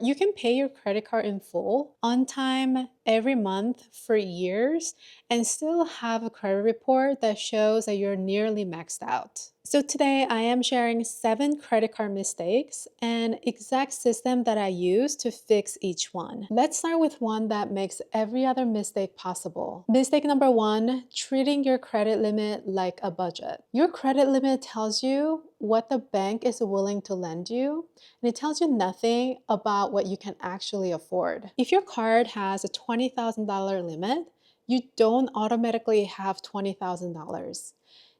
You can pay your credit card in full, on time, every month for years, and still have a credit report that shows that you're nearly maxed out. So today I am sharing 7 credit card mistakes and exact system that I use to fix each one. Let's start with one that makes every other mistake possible. Mistake number 1, treating your credit limit like a budget. Your credit limit tells you what the bank is willing to lend you, and it tells you nothing about what you can actually afford. If your card has a $20,000 limit, you don't automatically have $20,000.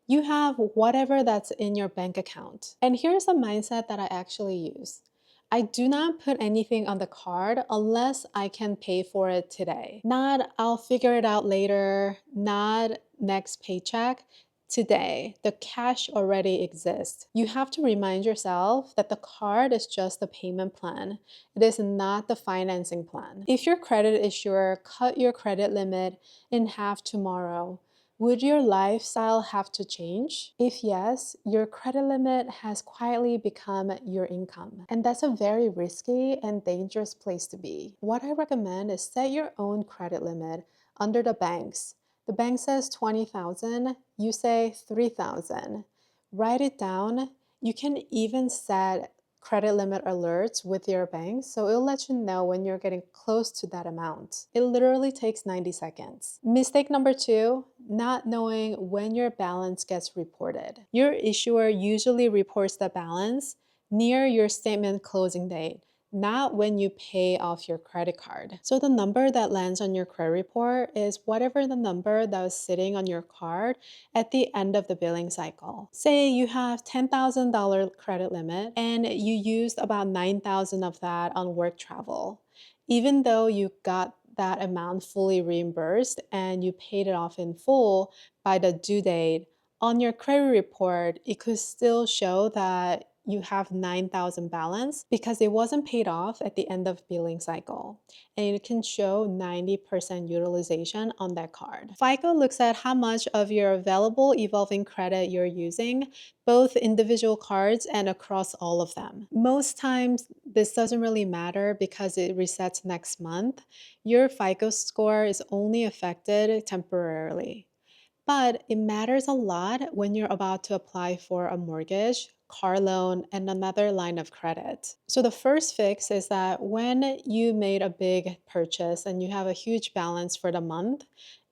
You have whatever that's in your bank account. And here's a mindset that I actually use. I do not put anything on the card unless I can pay for it today. Not I'll figure it out later, not next paycheck. Today, the cash already exists. You have to remind yourself that the card is just the payment plan. It is not the financing plan. If your credit issuer cut your credit limit in half tomorrow, would your lifestyle have to change? If yes, your credit limit has quietly become your income. And that's a very risky and dangerous place to be. What I recommend is set your own credit limit under the bank's. The bank says 20,000, you say 3,000. Write it down. You can even set credit limit alerts with your bank, so it'll let you know when you're getting close to that amount. It literally takes 90 seconds. Mistake number 2, not knowing when your balance gets reported. Your issuer usually reports the balance near your statement closing date, not when you pay off your credit card. So the number that lands on your credit report is whatever the number that was sitting on your card at the end of the billing cycle. Say you have $10,000 credit limit and you used about 9,000 of that on work travel. Even though you got that amount fully reimbursed and you paid it off in full by the due date, on your credit report, it could still show that you have 9,000 balance because it wasn't paid off at the end of billing cycle. And it can show 90% utilization on that card. FICO looks at how much of your available evolving credit you're using, both individual cards and across all of them. Most times, this doesn't really matter because it resets next month. Your FICO score is only affected temporarily. But it matters a lot when you're about to apply for a mortgage, car loan, and another line of credit. So the first fix is that when you made a big purchase and you have a huge balance for the month,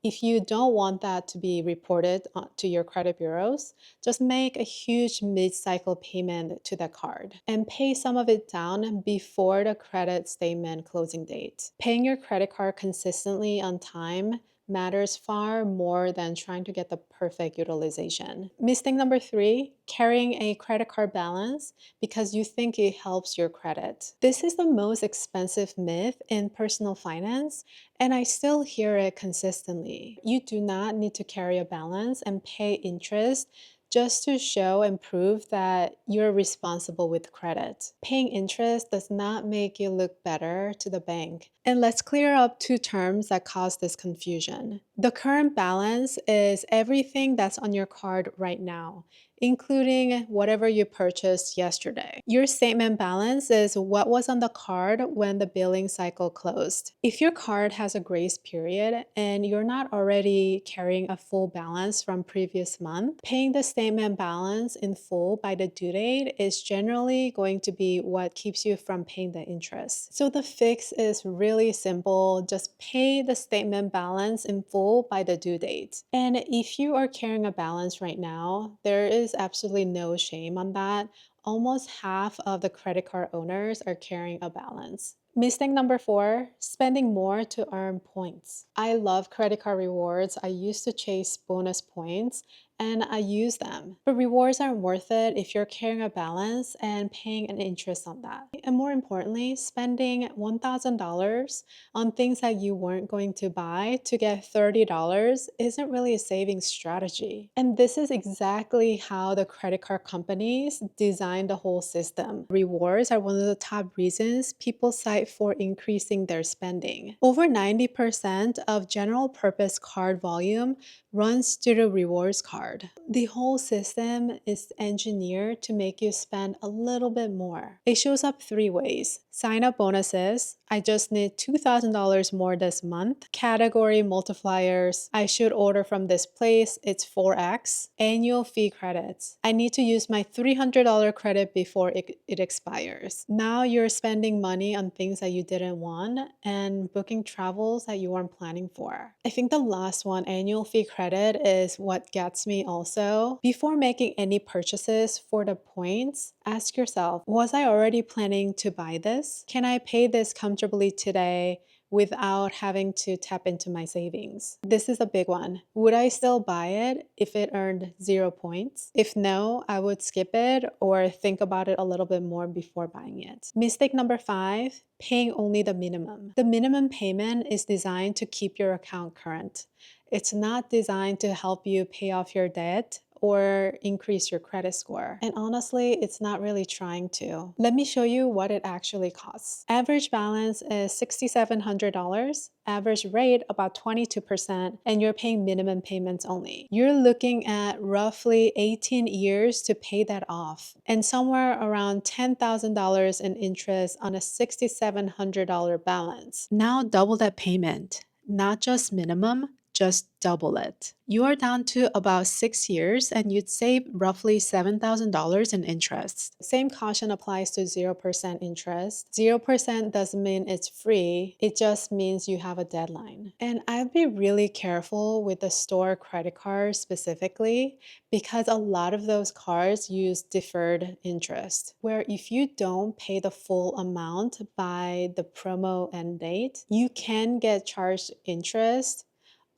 if you don't want that to be reported to your credit bureaus, just make a huge mid-cycle payment to the card and pay some of it down before the credit statement closing date. Paying your credit card consistently on time matters far more than trying to get the perfect utilization. Mistake number 3, carrying a credit card balance because you think it helps your credit. This is the most expensive myth in personal finance, and I still hear it consistently. You do not need to carry a balance and pay interest just to show and prove that you're responsible with credit. Paying interest does not make you look better to the bank. And let's clear up 2 terms that cause this confusion. The current balance is everything that's on your card right now, including whatever you purchased yesterday. Your statement balance is what was on the card when the billing cycle closed. If your card has a grace period and you're not already carrying a full balance from previous month, paying the statement balance in full by the due date is generally going to be what keeps you from paying the interest. So the fix is really simple. Just pay the statement balance in full by the due date. And if you are carrying a balance right now, there is absolutely no shame on that. Almost half of the credit card owners are carrying a balance. Mistake number 4, spending more to earn points. I love credit card rewards. I used to chase bonus points and I use them. But rewards aren't worth it if you're carrying a balance and paying an interest on that. And more importantly, spending $1,000 on things that you weren't going to buy to get $30 isn't really a saving strategy. And this is exactly how the credit card companies design the whole system. Rewards are one of the top reasons people cite for increasing their spending. Over 90% of general purpose card volume runs through the rewards card. The whole system is engineered to make you spend a little bit more. It shows up three ways: sign up bonuses, I just need $2,000 more this month; category multipliers, I should order from this place, it's 4x; annual fee credits, I need to use my $300 credit before it expires. Now you're spending money on things that you didn't want and booking travels that you weren't planning for. I think the last one, annual fee credit, is what gets me also. Before making any purchases for the points, ask yourself, was I already planning to buy this? Can I pay this comfortably today without having to tap into my savings? This is a big one. Would I still buy it if it earned 0 points? If no, I would skip it or think about it a little bit more before buying it. Mistake number 5, paying only the minimum. The minimum payment is designed to keep your account current. It's not designed to help you pay off your debt or increase your credit score. And honestly, it's not really trying to. Let me show you what it actually costs. Average balance is $6,700, average rate about 22%, and you're paying minimum payments only. You're looking at roughly 18 years to pay that off, and somewhere around $10,000 in interest on a $6,700 balance. Now double that payment, not just minimum, just double it. You are down to about 6 years and you'd save roughly $7,000 in interest. Same caution applies to 0% interest. 0% doesn't mean it's free, it just means you have a deadline. And I'd be really careful with the store credit cards specifically, because a lot of those cards use deferred interest, where if you don't pay the full amount by the promo end date, you can get charged interest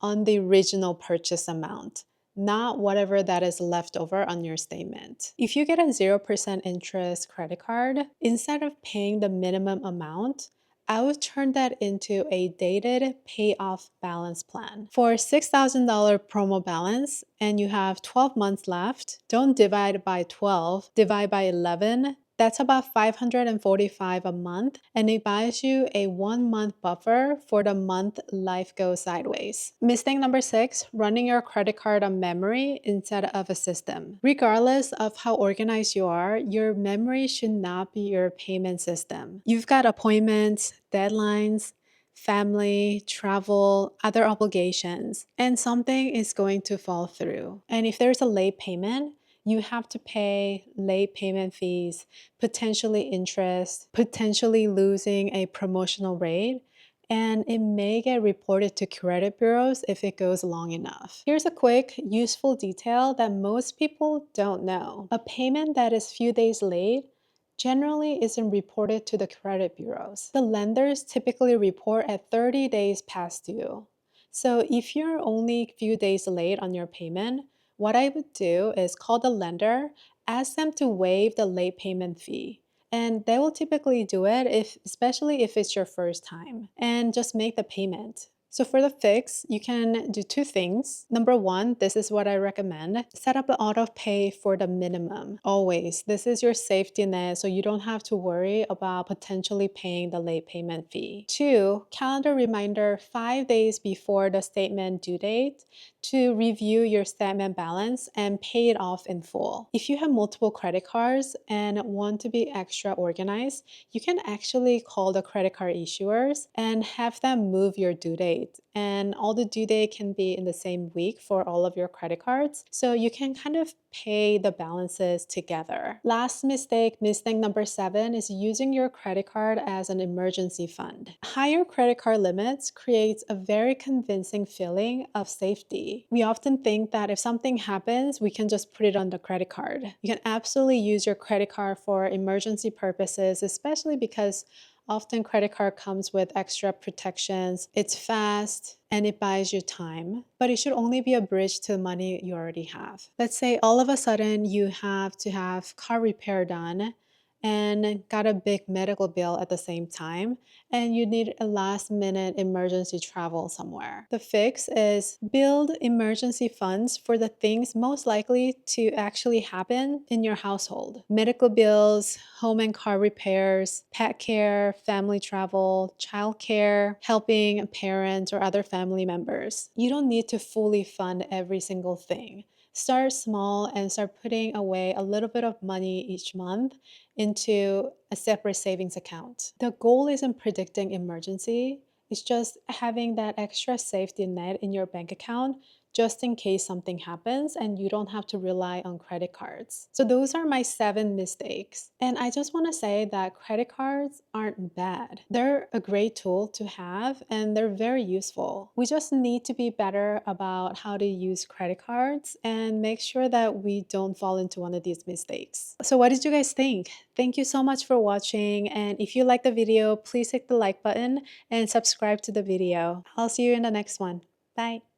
on the original purchase amount, not whatever that is left over on your statement. If you get a 0% interest credit card, instead of paying the minimum amount, I would turn that into a dated payoff balance plan. For $6,000 promo balance and you have 12 months left, don't divide by 12, divide by 11. That's about $545 a month, and it buys you a 1-month buffer for the month life goes sideways. Mistake number 6, running your credit card on memory instead of a system. Regardless of how organized you are, your memory should not be your payment system. You've got appointments, deadlines, family, travel, other obligations, and something is going to fall through. And if there's a late payment, you have to pay late payment fees, potentially interest, potentially losing a promotional rate, and it may get reported to credit bureaus if it goes long enough. Here's a quick, useful detail that most people don't know. A payment that is few days late generally isn't reported to the credit bureaus. The lenders typically report at 30 days past due. So if you're only a few days late on your payment, what I would do is call the lender, ask them to waive the late payment fee. And they will typically do it, especially if it's your first time, and just make the payment. So for the fix, you can do 2 things. Number 1, this is what I recommend. Set up the auto pay for the minimum. Always. This is your safety net, so you don't have to worry about potentially paying the late payment fee. 2, calendar reminder 5 days before the statement due date to review your statement balance and pay it off in full. If you have multiple credit cards and want to be extra organized, you can actually call the credit card issuers and have them move your due date. And all the due date can be in the same week for all of your credit cards, so you can kind of pay the balances together. Last mistake number 7, is using your credit card as an emergency fund. Higher credit card limits creates a very convincing feeling of safety. We often think that if something happens, we can just put it on the credit card. You can absolutely use your credit card for emergency purposes, especially because often credit card comes with extra protections. It's fast and it buys you time, but it should only be a bridge to the money you already have. Let's say all of a sudden you have to have car repair done and got a big medical bill at the same time, and you need a last minute emergency travel somewhere. The fix is build emergency funds for the things most likely to actually happen in your household: medical bills, home and car repairs, pet care, family travel, childcare, helping parents or other family members. You don't need to fully fund every single thing. Start small and start putting away a little bit of money each month into a separate savings account. The goal isn't predicting emergency, it's just having that extra safety net in your bank account just in case something happens and you don't have to rely on credit cards. So those are my 7 mistakes. And I just want to say that credit cards aren't bad. They're a great tool to have and they're very useful. We just need to be better about how to use credit cards and make sure that we don't fall into one of these mistakes. So what did you guys think? Thank you so much for watching, and if you liked the video, please hit the like button and subscribe to the video. I'll see you in the next one. Bye!